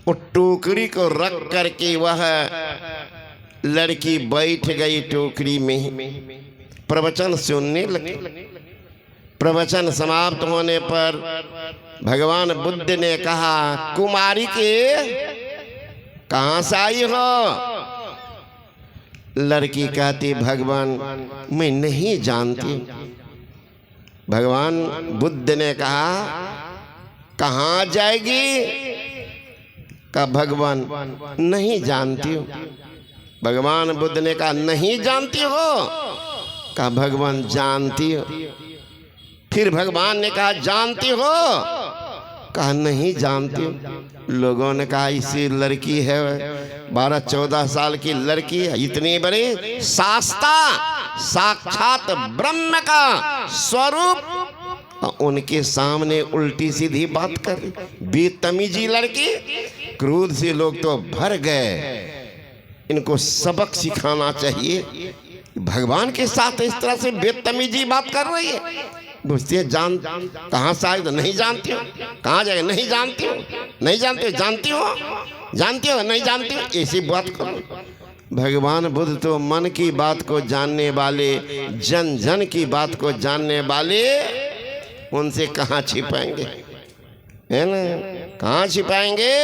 वो टोकरी को रख करके वह लड़की बैठ गई टोकरी में, प्रवचन सुनने लगी। प्रवचन समाप्त होने पर भगवान बुद्ध ने कहा, कुमारी के कहाँ से आई हो? लड़की कहती, भगवान मैं नहीं जानती। भगवान बुद्ध ने कहा, कहाँ जाएगी? कहा, भगवान नहीं जानती हूँ। भगवान बुद्ध ने कहा, नहीं जानती हो? कहा, भगवान जानती हो। फिर भगवान ने कहा, जानती हो? कहा, नहीं जानती हूँ। लोगों ने कहा, इसी लड़की है, 12-14 साल की लड़की है, इतनी बड़ी शास्ता, साक्षात ब्रह्म का स्वरूप, उनके सामने उल्टी सीधी बात कर, बेतमीजी लड़की। क्रोध से लोग तो भर गए। इनको सबक सिखाना चाहिए। भगवान के साथ इस तरह से बेतमीजी बात कर रही है। पूछती है, जान कहाँ से आए? तो नहीं जानती हो। कहाँ जाए? नहीं जानती हो। नहीं जानती हो? जानती हो? जानती हो? नहीं जानती हो। ऐसी बात करो। भगवान बुद्ध तो मन की बात को जानने वाले, जन जन की बात को जानने वाले, उनसे कहाँ छिपाएंगे? है ना? कहाँ छिपाएंगे?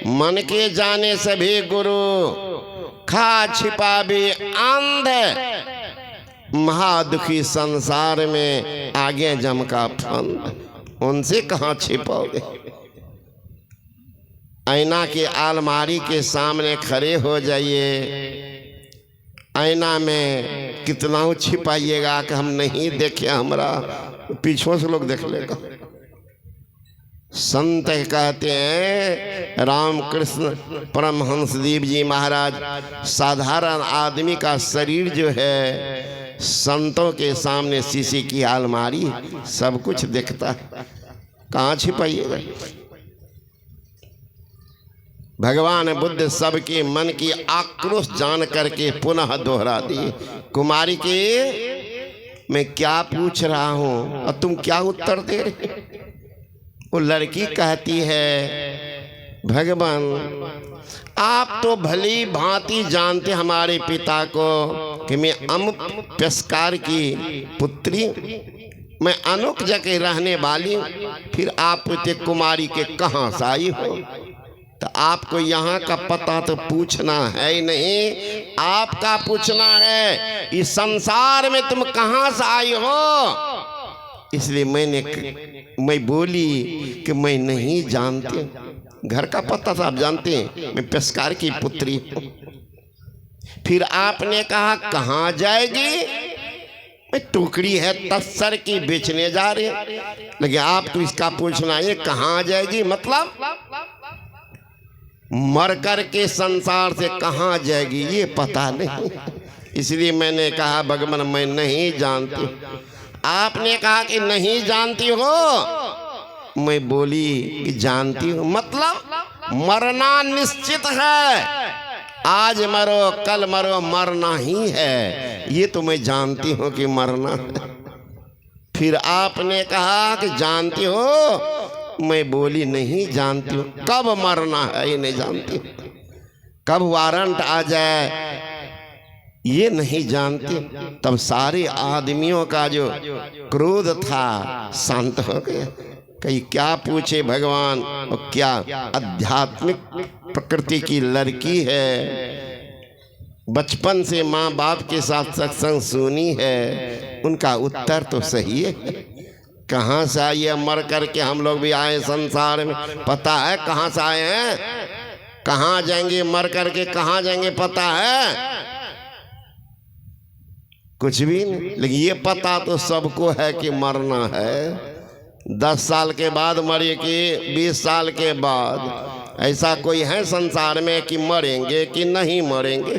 मन के जाने सभी गुरु, खा छिपा भी अंध, महादुखी संसार में आगे जम का फंद। उनसे कहाँ छिपाओगे? आईना के अलमारी के सामने खड़े हो जाइए, आईना में कितना छिपाइएगा कि हम नहीं देखे, हमारा पीछों से लोग देख लेगा। संत कहते हैं, रामकृष्ण परमहंस देव जी महाराज, साधारण आदमी का शरीर जो है संतों के सामने शीशे की अलमारी, सब कुछ दिखता है, कहाँ छिपाइएगा? भगवान बुद्ध सबके मन की आक्रोश जान करके पुनः दोहरा दिए, कुमारी के मैं क्या पूछ रहा हूँ और तुम क्या उत्तर दे रहे? वो लड़की कहती है, भगवान आप तो भली भांति जानते हमारे पिता को कि मैं अमुक पेशकार की पुत्री, मैं अमुक जगह रहने वाली, फिर आप पूछते कुमारी के कहाँ से आई हो? तो आपको यहाँ का पता तो पूछना है ही नहीं, आपका पूछना है इस संसार में तुम कहाँ से आई हो? इसलिए मैं बोली कि मैं नहीं जानती। घर का पता तो आप जानते हैं, मैं पेशकार की पुत्री हूँ। फिर आपने कहा कहाँ जाएगी? मैं टोकरी है तस्सर की बेचने जा रही, लेकिन आप तो इसका पूछना है कहाँ जाएगी, मतलब मर कर के संसार से कहाँ जाएगी ये पता नहीं। इसलिए मैंने कहा भगवान मैं नहीं जानती। आपने कहा कि नहीं जानती हो, मैं बोली कि जानती हूँ, मतलब मरना निश्चित है, आज मरो कल मरो, मरना ही है, ये तो मैं जानती हूँ कि मरना है। फिर आपने कहा कि जानती हो, मैं बोली नहीं जानती हूँ, कब मरना है ये नहीं जानती, कब वारंट आ जाए ये नहीं जानती। तब सारे आदमियों का जो क्रोध था शांत हो गया। कहीं क्या पूछे भगवान, और क्या आध्यात्मिक प्रकृति की लड़की है, बचपन से माँ बाप के साथ सत्संग सुनी है, उनका उत्तर तो सही है। कहाँ से आई है? मर करके हम लोग भी आए संसार में, पता है कहाँ से आए हैं, कहाँ जाएंगे, मर करके कहाँ जाएंगे पता है? कुछ भी नहीं। लेकिन ये पता तो सबको है कि मरना है। 10 साल के बाद मरेगी, 20 साल के बाद, ऐसा कोई है संसार में कि मरेंगे कि नहीं मरेंगे?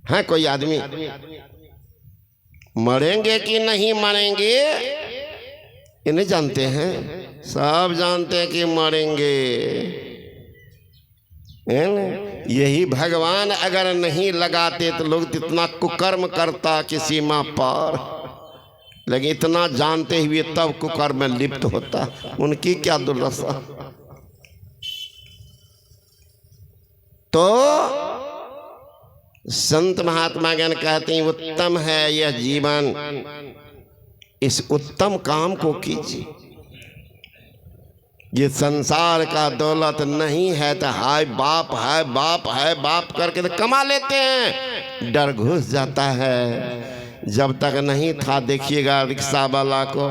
है कोई आदमी? मरेंगे कि नहीं मरेंगे ये नहीं जानते हैं, सब जानते हैं कि मरेंगे, है ना? यही भगवान अगर नहीं लगाते तो लोग इतना कुकर्म करता कि सीमा पार, लेकिन इतना जानते हुए तब कुकर्म में लिप्त होता, उनकी क्या दुर्दशा। तो संत महात्मा ज्ञान कहते हैं उत्तम है यह जीवन, इस उत्तम काम को कीजिए। ये संसार का दौलत नहीं है तो हाय बाप है बाप है बाप करके तो कमा लेते हैं, डर घुस जाता है। जब तक नहीं था देखिएगा रिक्शा वाला को,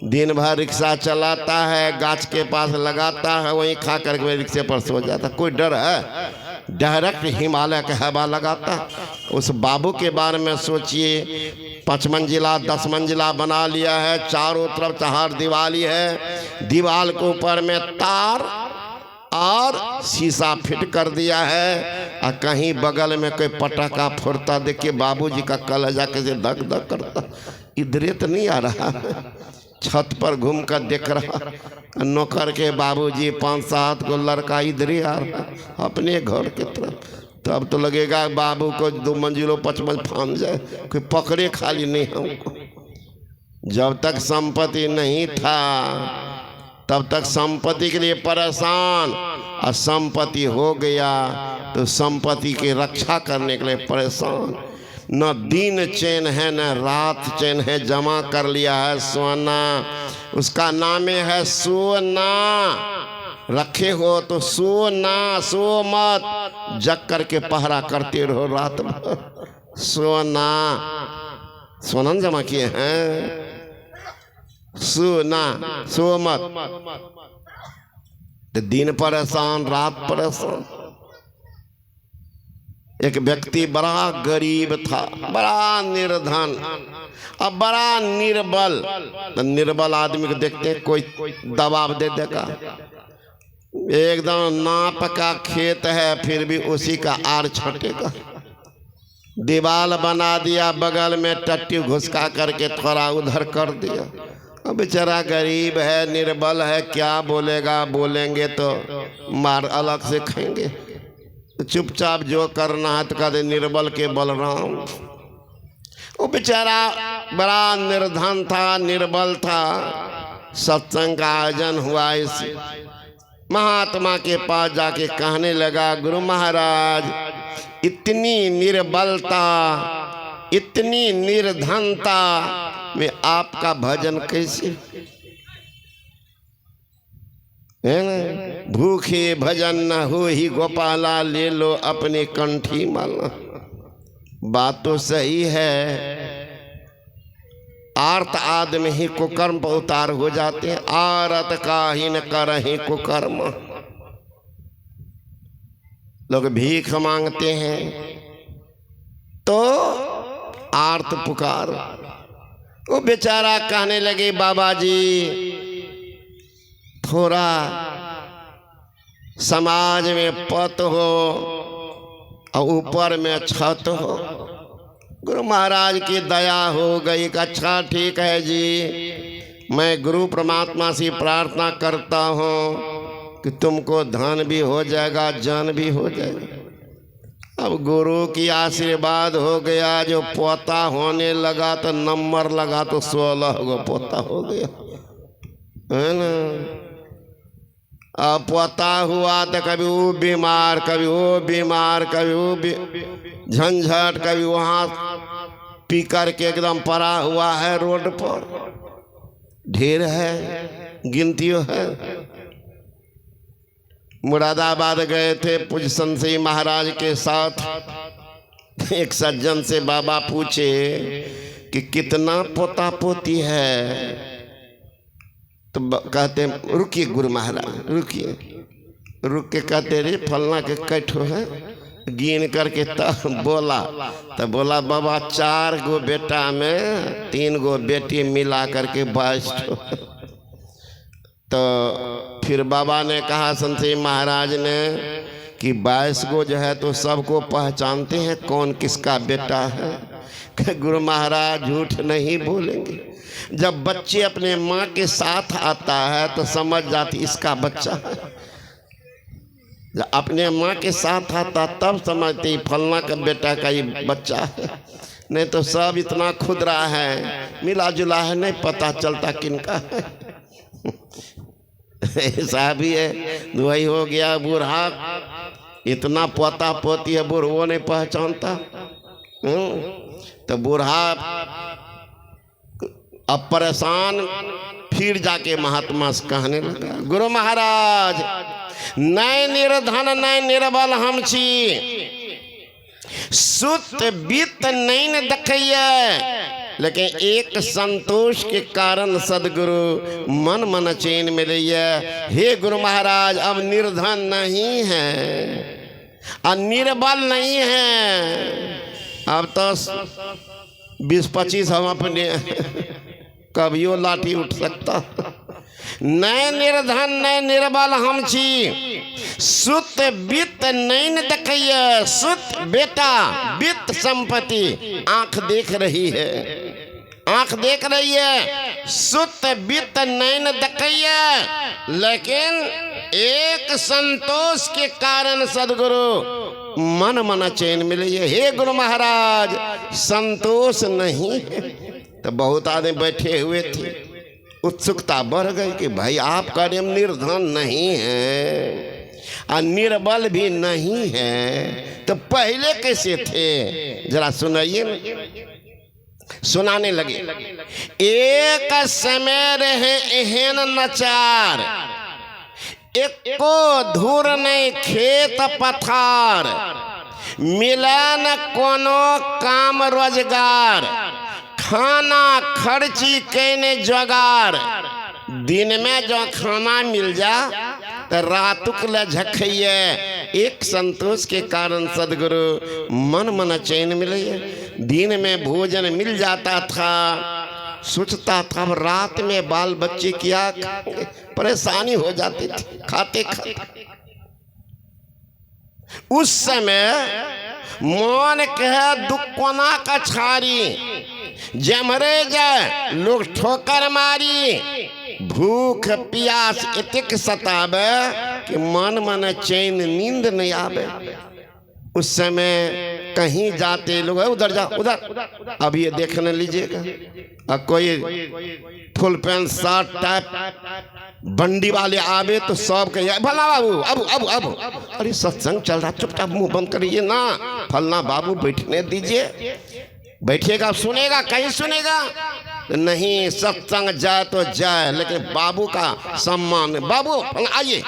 दिन भर रिक्शा चलाता है, गाछ के पास लगाता है, वहीं खा करके रिक्शे पर सो जाता। कोई डर है? डायरेक्ट हिमालय का हवा लगाता। उस बाबू के बारे में सोचिए, 5 मंजिला 10 मंजिला बना लिया है, चारों तरफ 4 दीवाली है, दीवार के ऊपर में तार और शीशा फिट कर दिया है, और कहीं बगल में कोई पटाखा फोड़ता देखिए बाबूजी का कलेजा कैसे धक धक करता। इधर तो नहीं आ रहा, छत पर घूम कर देख रहा, नौकर के बाबूजी 5-7 को लड़का इधर ही आ रहा अपने घर के तरफ। तब तो लगेगा बाबू को 2 मंजिलों 5 मंजिल फान जाए, कोई पकड़े खाली नहीं हमको। जब तक संपत्ति नहीं था तब तक संपत्ति के लिए परेशान, और संपत्ति हो गया तो संपत्ति की रक्षा करने के लिए परेशान। न दिन चैन है न रात चैन है, जमा कर लिया है सोना, उसका नाम है सोना। रखे हो तो सोना, सो मत, जग करके पहरा करते रहो रात भर। सोना सोना जमा किए हैं, सोना सो मत। तो दिन परेशान रात परेशान। एक व्यक्ति बड़ा गरीब था, बड़ा निर्धन और बड़ा निर्बल। तो निर्बल आदमी को देखते हैं कोई दबाव दे देगा। एकदम नाप का खेत है फिर भी उसी का आर छटेगा। दीवार बना दिया, बगल में टट्टी घुसका करके थोड़ा उधर कर दिया। अब बेचारा गरीब है, निर्बल है, क्या बोलेगा, बोलेंगे तो मार अलग से खाएंगे। चुपचाप जो करना है तो कहते निर्बल के बलराम। वो बेचारा बड़ा निर्धन था, निर्बल था। सत्संग का आयोजन हुआ, इस महात्मा के पास जाके कहने लगा, गुरु महाराज इतनी निर्बलता, इतनी निर्धनता में आपका भजन कैसे है ना? भूखे भजन न हो ही गोपाला, ले लो अपनी कंठी माला। बात तो सही है, आर्त आदमी ही कुकर्म पर उतार हो जाते हैं। आरत का ही न कर ही कुकर्म। लोग भीख मांगते हैं तो आर्त पुकार। वो बेचारा कहने लगे, बाबा जी थोड़ा समाज में पत हो और ऊपर में छत हो। गुरु महाराज की दया हो गई। अच्छा ठीक है जी, मैं गुरु परमात्मा से प्रार्थना करता हूँ कि तुमको धन भी हो जाएगा, जन भी हो जाएगा। अब गुरु की आशीर्वाद हो गया, जो पोता होने लगा तो नंबर लगा तो 16 गो पोता हो गया, है ना। अब पोता हुआ तो कभी वो बीमार, कभी वो बीमार, कभी वो झंझट, कभी वहाँ पी कर के एकदम पड़ा हुआ है रोड पर। ढेर है, गिनतियों है। मुरादाबाद गए थे पूज्य संत श्री महाराज के साथ। एक सज्जन से बाबा पूछे कि कितना पोता पोती है, तो कहते रुकिए गुरु महाराज, रुकिए। रुक के कहते रे फलना के कैठो है, गिन करके तब बोला। तो बोला बाबा 4 गो बेटा में 3 गो बेटी मिला करके 22 ठो। तो फिर बाबा ने कहा संत महाराज ने कि 22 गो जो है तो सबको पहचानते हैं कौन किसका बेटा है। गुरु महाराज झूठ नहीं बोलेंगे। जब बच्चे अपने माँ के साथ आता है तो समझ जाती इसका बच्चा है। जब अपने माँ के साथ आता तब समझते फलना का बेटा का ये बच्चा है। नहीं तो सब इतना खुदरा है, मिला जुला है, नहीं पता चलता किनका है। ऐसा भी है। वही हो गया बूढ़ा, इतना पोता पोती है बूढ़ो नहीं पहचानता। तो बूढ़ा अब परेशान, फिर जाके महात्मा से कहने लगा, गुरु महाराज नय निर्धन नय निर्बल हम छी, सुत बीत नहीं देखिए, लेकिन एक संतोष के कारण सदगुरु मन मन चैन मिलैया। हे गुरु महाराज अब निर्धन नहीं है और निर्बल नहीं है, अब तो 20-25 हम अपने कभियो लाठी उठ सकता। नय निर्धन नय निर्बल हम छी, सुत वित्त नहीं देखिए, सुत बेटा वित्त संपत्ति आंख देख रही है, आंख देख रही है, सुत वित्त नहीं देखिए, लेकिन एक संतोष के कारण सदगुरु मन मन चैन मिली है। हे गुरु महाराज संतोष नहीं है। तो बहुत आदमी बैठे हुए थे, उत्सुकता बढ़ गई कि भाई आप कह रहे निर्धन नहीं है और निर्बल भी नहीं है, तो पहले कैसे थे जरा सुनाइए ना। सुनाने लगे, एक समय रहे एहन नचार, एको धूर नहीं खेत पथार, मिला न कोनो काम रोजगार, खाना खर्ची कहने जोगार। दिन में जो खाना मिल जा तो रातुक ल झखइए। एक संतोष के कारण सदगुरु मन मन चैन मिले। दिन में भोजन मिल जाता था, सोचता था अब रात में बाल बच्चे क्या खाएंगे, परेशानी हो जाती थी खाते खाते। उस समय मन कहे दुकोना का छारी, जमरे जाए लोग ठोकर मारी, भूख प्यास इतक सतावे कि मन मन चैन नींद नहीं आवे। उस समय कहीं जाते लोग उधर जा उधर, अब ये देखने लीजिएगा, अब कोई फुल पैंट शर्ट टाइप बंडी वाले आवे तो सब कहिए भला बाबू अब अब अब अरे सत्संग चल रहा, चुपचाप मुंह बंद करिए ना, फलना बाबू बैठने दीजिए। बैठिएगा सुनेगा, कहीं सुनेगा नहीं, सत्संग जाए तो जाए, लेकिन बाबू का सम्मान, बाबू आइए।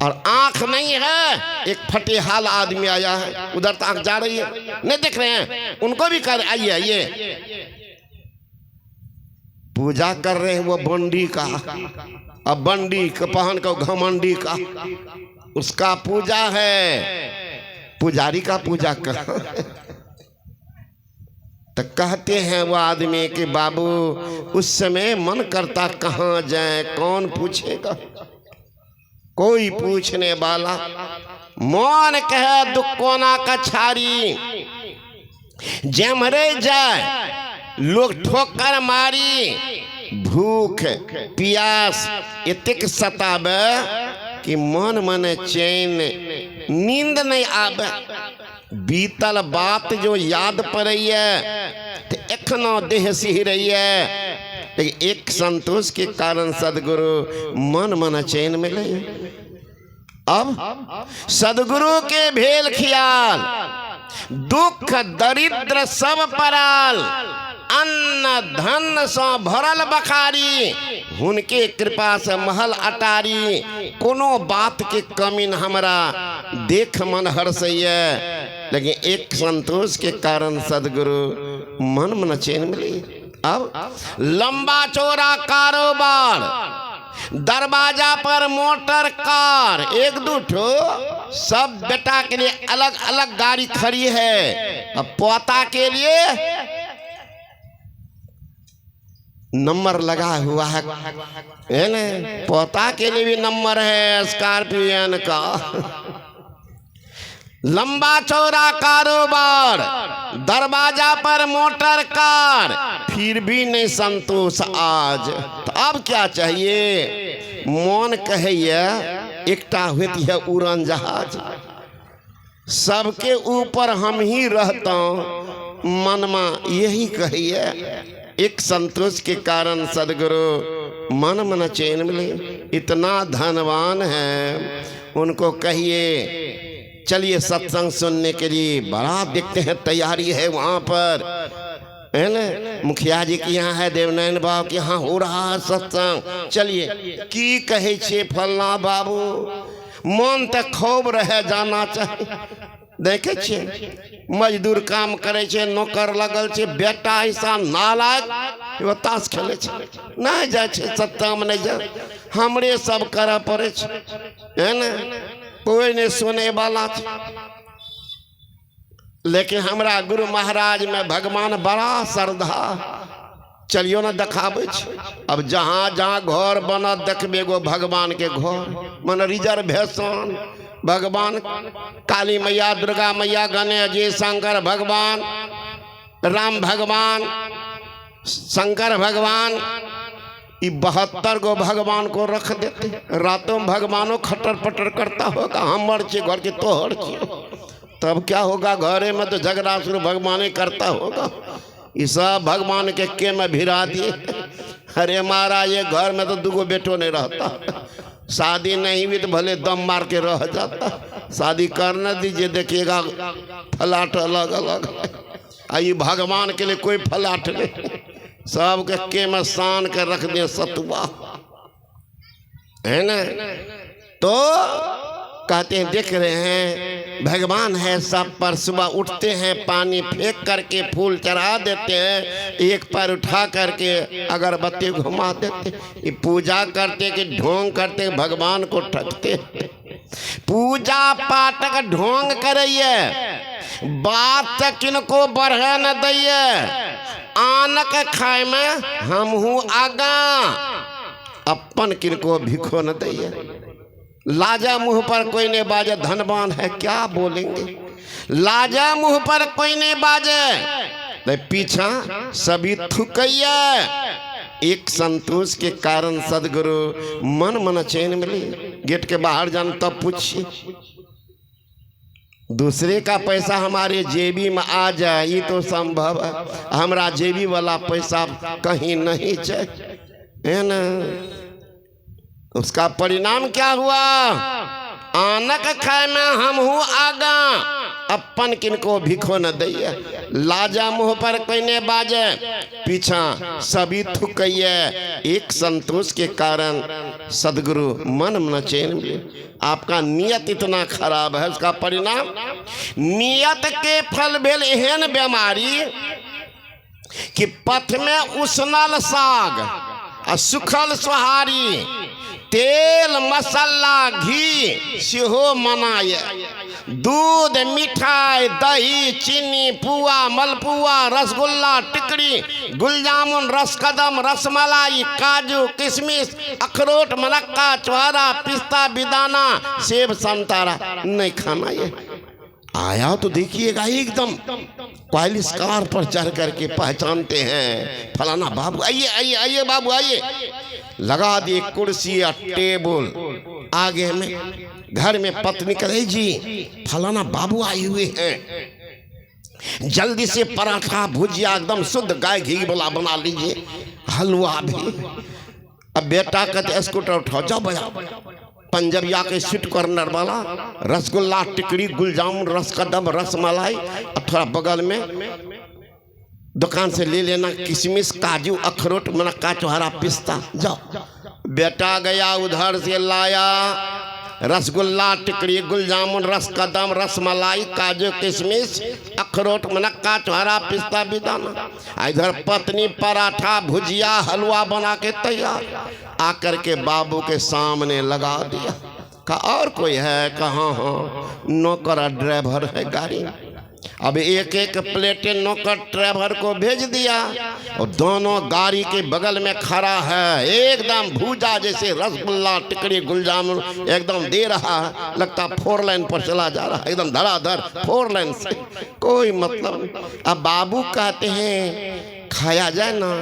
और आंख नहीं है, एक फटे हाल आदमी आया है, उधर तो आंख जा रही है, नहीं देख रहे हैं, उनको भी कर आइए आइए। पूजा कर रहे हैं वो बंडी का, अब बंडी का पहन का घमंडी का, उसका पूजा है, पुजारी का पूजा कर। तो कहते हैं वो आदमी कि बाबू उस समय मन करता कहाँ जाए, कौन पूछेगा, कोई पूछने वाला। मन कहे दुकोना का छारी, जमरे जाए लोग ठोकर मारी, भूख प्यास इतक सतावे कि मन मन चैन नींद नहीं आवे। बीतल बात जो याद पड़ी है तो एखनो देह सिह रही है, लेकिन एक संतोष के कारण सदगुरु मन मन चैन मिले। अब सदगुरु के भेल खियाल, दुख दरिद्र सब पराल, अन्न धन सो भरल बखारी, उनके कृपा से महल अटारी, कोनो बात के कमी न हमरा देख मन हर्षैया। लेकिन एक संतोष के कारण सदगुरु मन मन चैन मिली। अब लंबा चौड़ा कारोबार, दरवाजा पर मोटर कार, एक दो ठो सब बेटा के लिए अलग अलग गाड़ी खड़ी है। अब पोता के लिए नंबर लगा हुआ है ना, पोता के लिए भी नंबर है स्कॉर्पियन का। लंबा चौड़ा कारोबार, दरवाजा पर मोटर कार, फिर भी नहीं संतोष आज। तो अब क्या चाहिए? मन कहिए एकटा होती है उड़न जहाज, सबके ऊपर हम ही रहता हूँ, मनमा यही कहिए। एक संतोष के कारण सदगुरु मन मन चैन मिले। इतना धनवान है, उनको कहिए चलिए सत्संग सुनने के लिए बड़ा देखते हैं तैयारी है वहां पर, है ना। मुखिया जी के यहाँ है, देवनयन बाबू के यहाँ हो रहा है सत्संग। चलिए की कहे छे फलना बाबू, मन तक खूब रह जाना चाहिए। देखे छे मजदूर काम करे छे, नौकर लगल छे, बेटा ऐसा नालायक ताश खेले छे, नहीं जाए छे सत्संग में, नहीं जाए। हमरे सब करे पड़े छे, है ना, कोई नहीं सुने वाला छे। लेकिन हमरा गुरु महाराज में भगवान बड़ा श्रद्धा, चलियो ना देखाबे छे। अब जहाँ जहाँ घर बना देखबे एगो भगवान के घर, मन रिजर्वेशन भगवान, काली मैया, दुर्गा मैया, गणेश जी, शंकर भगवान, राम भगवान, शंकर भगवान, 72 गो भगवान को रख देते। रातों में भगवानों खटर पटर करता होगा, हम मर छे घर के तोहर छे, तब क्या होगा? घरे में तो झगड़ा शुरू भगवान ही करता होगा। ये सब भगवान के में भिरा दिए। अरे महाराज ये घर में तो दुगो बेटो नहीं रहता, शादी नहीं हुई तो भले दम मार के रह जाता। शादी करना दीजिए, देखिएगा फलाट अलग अलग। आई भगवान के लिए कोई फलाट नहीं, सबके के में सान के रख दिए सतुआ, है ना। तो कहते हैं देख रहे हैं भगवान है सब पर, सुबह उठते हैं पानी फेंक करके फूल चढ़ा देते हैं, एक पैर उठा करके अगरबत्ती घुमा देते, ये पूजा करते कि ढोंग करते भगवान को ठगते। पूजा पाठ का ढोंग करिए, बात से किनको बढ़े न दैये, आनक खाए में हम हूँ आगा, अपन किनको भिखो न दैये। लाजा मुंह पर कोई नहीं बाजे, धनवान है क्या बोलेंगे। लाजा मुंह पर कोई नहीं बाजे, पीछा सभी थुकैया। एक संतोष के कारण सदगुरु मन मन चैन मिले। गेट के बाहर जान तब पूछिए, दूसरे का पैसा हमारे जेबी में आ जाए ये तो संभव है, हमारा जेबी वाला पैसा कहीं नहीं जाए, है ना। उसका परिणाम क्या हुआ? आनक खाए में हम हूँ आगा, अपन किनको भिखो न दैये। लाजा मुँह पर कोई ने बाजे, पीछा सभी थुकैये। एक संतोष के कारण सदगुरु मन मन चैन मिले। आपका नियत इतना खराब है, उसका परिणाम नियत के फल भेल एहन बीमारी कि पथ में उसनल साग आ सुखल सोहारी, तेल मसाला घी सेहो मनाए, दूध मिठाई दही चीनी पुआ मलपुआ रसगुल्ला टिकड़ी गुलजामुन रसकदम रसमलाई काजू किशमिश अखरोट मनक्का चुहारा पिस्ता बिदाना सेब संतरा नहीं खाना। ये आया तो देखिएगा एकदम क्वालिस कार पर चढ़ करके पहचानते हैं फलाना बाबू, आइए आइए आइए बाबू आइए, लगा दिए कुर्सी या टेबल आगे में। घर में पत्नी कहे जी फलाना बाबू आए हुए हैं, जल्दी से पराठा भुजिया एकदम शुद्ध गाय घी वाला बना लीजिए, हलवा भी। अब बेटा कहते स्कूटर उठाओ जाओ बजा, पंजबिया के स्वीट कॉर्नर वाला रसगुल्ला टिकड़ी गुलजामुन रसकदम रसमलाई, थोड़ा बगल में दुकान से ले लेना किशमिश काजू अखरोट मनक्का चुहारा पिस्ता। जाओ बेटा गया उधर से लाया रसगुल्ला टिकड़ी गुलजामुन रसकदम रसमलाई काजू किशमिश अखरोट मनक्का चुहारा पिस्ता बिदाना। इधर पत्नी पराठा भुजिया हलवा बना के तैयार, आकर के बाबू के सामने लगा दिया। कहा और कोई है? कहाँ हाँ नौकर ड्राइवर है गाड़ी। अब एक एक प्लेटें नौकर ड्राइवर को भेज दिया और दोनों गाड़ी के बगल में खड़ा है, एकदम भूजा जैसे रसगुल्ला टिकड़ी गुलजामुन एकदम दे रहा है, लगता 4 लाइन पर चला जा रहा है, एकदम धड़ाधड़ 4 लाइन से, कोई मतलब नहीं। अब बाबू कहते हैं खाया जाए ना,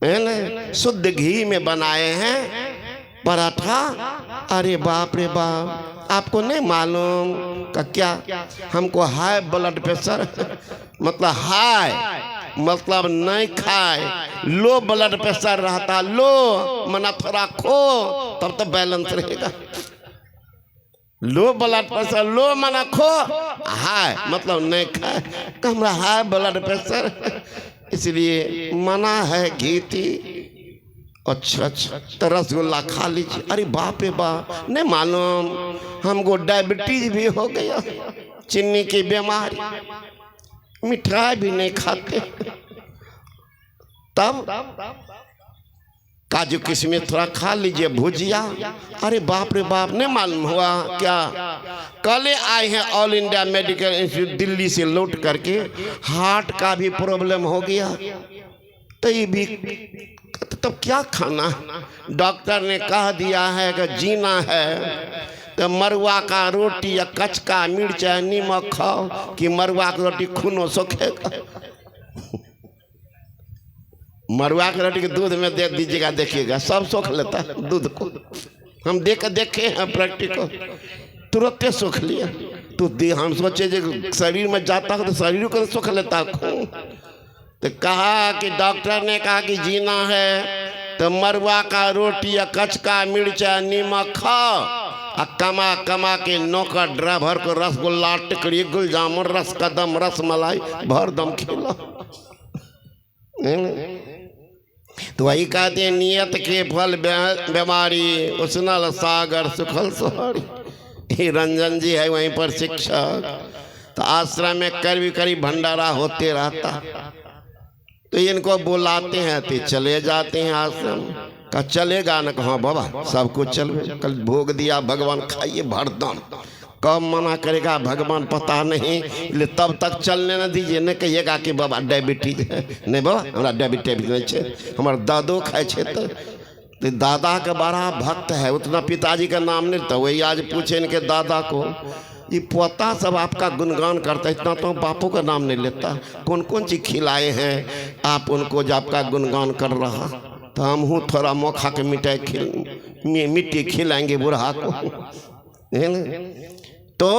है ना, शुद्ध घी में बनाए हैं पराठा। अरे बाप रे बाप, आपको नहीं मालूम का क्या? हमको हाई ब्लड प्रेशर मतलब हाई मतलब नहीं खाए, लो ब्लड प्रेशर रहता, लो मना थोड़ा खो तब तो बैलेंस रहेगा। लो ब्लड प्रेशर, लो मना खो, हाय मतलब नहीं खाए, हमरा हाई ब्लड प्रेशर, इसलिए मना है घी थी। अच्छा अच्छा तो रसगुल्ला खा लीजिए। अरे बाप रे बाप, नहीं मालूम हमको डायबिटीज भी हो गया, चीनी की बीमारी, मिठाई भी नहीं खाते। तब काजू किशमिश थोड़ा खा लीजिए, भुजिया। अरे बाप रे बाप, नहीं मालूम हुआ क्या, कल आए हैं all India medical institute Delhi से लौट करके, हार्ट का भी प्रॉब्लम हो गया। तो ये भी तब क्या खाना, डॉक्टर ने कह दिया है कि जीना है तो मरुआ का रोटी या कचका मिर्चा नीमक खाओ, कि मरुआ की रोटी खूनो सोखेगा। मरुआ की रोटी के दूध में दे दीजिएगा, देखिएगा सब सोख लेता है दूध को। हम देखे हैं प्रैक्टिकल, तुरंत सोख लिया। तो हम सोचे जो शरीर में जाता है तो शरीर को सोख लेता खून। तो कहा कि डॉक्टर ने कहा कि जीना है तो मरुआ का रोटी या कचका मिर्चा नीमक खाओ, और कमा कमा के नौकर ड्राइवर को रसगुल्ला टिकड़ी गुल जामुन रस कदम रस मलाई भर दम खिला। तो वही कहते हैं नियत के फल बीमारी, उछनल सागर सुखल सहारी। रंजन जी है वहीं पर शिक्षक, तो आश्रम में करीब भंडारा होते रहता। तो इनको बुलाते हैं तो चले जाते हैं आश्रम। का चलेगा न, कहा बाबा सब कुछ चल, कल भोग दिया भगवान खाइए भरदम। कब मना करेगा भगवान पता नहीं, इसलिए तब तक चलने न दीजिए। न कहिएगा कि बाबा डायबिटीज है, नहीं बाबा हमारा डायबिटीज नहीं है, हमारे दादो खाए छे। तो दादा का बड़ा भक्त है, उतना पिताजी का नाम नहीं था। वही आज पूछे इनके दादा को, ये पोता सब आपका गुणगान करता है, इतना तो बापों का नाम नहीं लेता। कौन कौन चीज खिलाए हैं आप उनको जो आपका गुणगान कर रहा। तो हम हूँ थोड़ा मौखा के मिट्टी खिलाएंगे बूढ़ा को। तो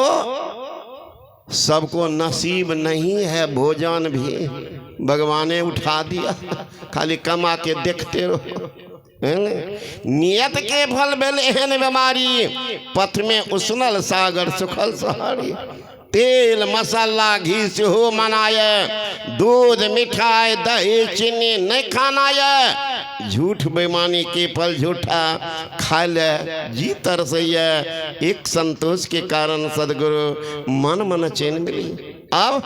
सबको नसीब नहीं है भोजन भी, भगवान ने उठा दिया, खाली कमा के देखते रहो। नियत के फल भेल एहन बीमारी, पथ में उसनल सागर सुखल सहारी। तेल मसाला घी से हो मनाए, दूध मिठाई दही चीनी नहीं खाना है। झूठ बेईमानी के फल झूठा, खा ले जी तरसैया। एक संतोष के कारण सदगुरु मन चैन मिली। अब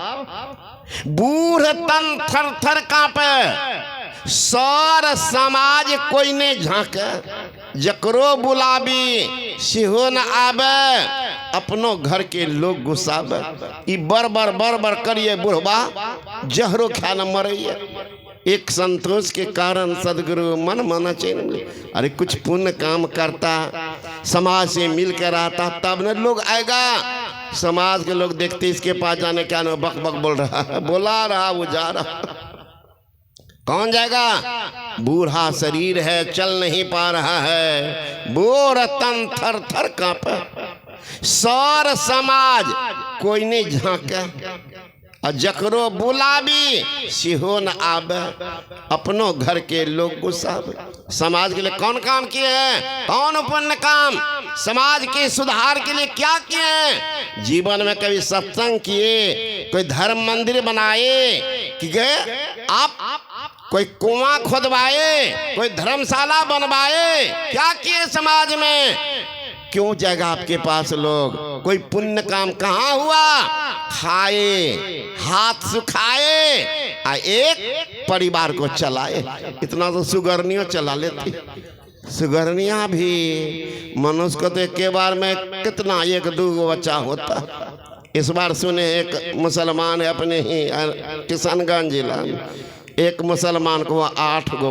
बूढ़ तन थर थर कांपे, सौर समाज कोई ने झांके, जकरो बुलाबी सिहो न आवे, अपनो घर के लोग गुस्सावे। ई बर करिए बुढ़वा, जहरो खा न मरैया। एक संतोष के कारण सदगुरु मन चैन। अरे कुछ पुण्य काम करता, समाज से मिल कर आता, तब न लोग आएगा। समाज के लोग देखते इसके पास जाने क्या न बक बक बोल रहा है, बोला रहा वो जा रहा, कौन जाएगा। बूढ़ा शरीर है, चल नहीं पा रहा है, बूढ़ तन थर थर कांपे। सौर समाज कोई नहीं झांके, और जकरो बुलावी सिहो न आवे, अपनों घर के लोग गुस्सावे। समाज के लिए कौन काम किए हैं, कौन पुण्य काम समाज के सुधार के लिए क्या किए हैं। जीवन में कभी सत्संग किए, कोई धर्म मंदिर बनाए कि गए आप, कोई कुआं खुदवाए, कोई धर्मशाला बनवाए, क्या किए समाज में। क्यों जाएगा आपके पास लोग, कोई पुण्य काम कहाँ हुआ। खाए हाथ सुखाए, एक परिवार को चलाए। इतना तो सुगरनियों चला लेती, सुगरनिया भी मनुष्य को तो एक बार में कितना एक दो बच्चा होता। इस बार सुने एक मुसलमान है अपने ही किशनगंज जिला में, एक मुसलमान को 8 गो